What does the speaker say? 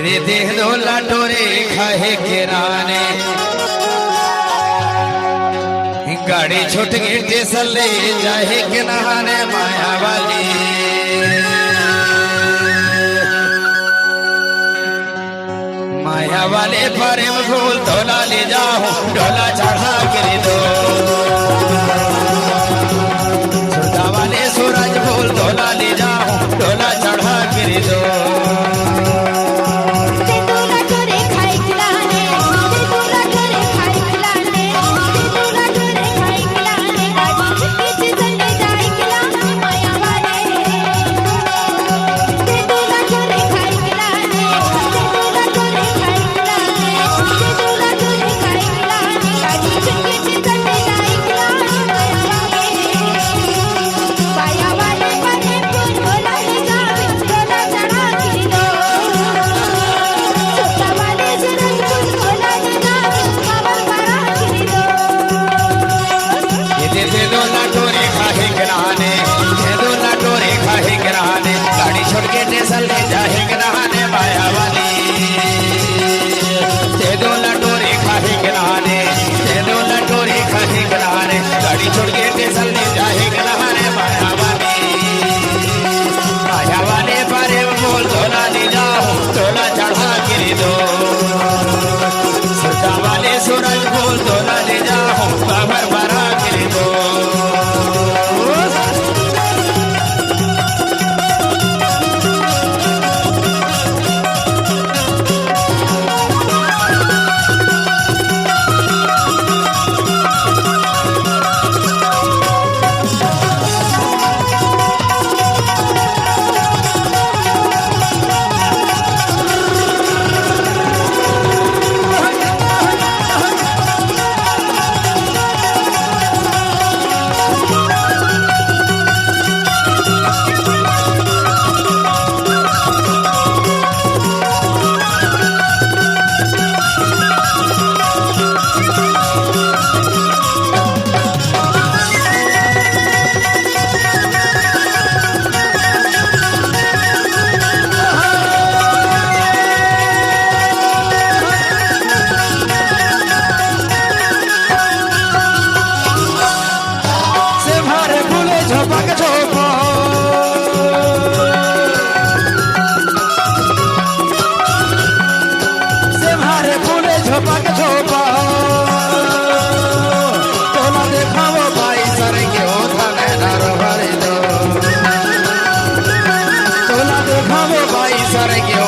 तेरे देह दो लाटोरे खाए किराने गाड़ी छूट गई स्टेशन ले जाए के नहाने माया वाली माया वाले प्रेम फूल धोला ले जाओ ढोला चढ़ा कर दो सुधा वाले सूरज फूल धोला ले जाओ ढोला चढ़ा कर दो छोड़ के स्टेशन ले जाए नहाने माया वाली दे दो लटोरे खाए नहाने दे दो लटोरे खाए नहाने गाड़ी छोड़ के स्टेशन ले जाए नहाने माया वाले पारे बोल धोला ले जाओ धोला चढ़ा गिर दो सुधा वाले सूरज बोल धोला ले जाओ बाबर भरा गिर दो Sorry,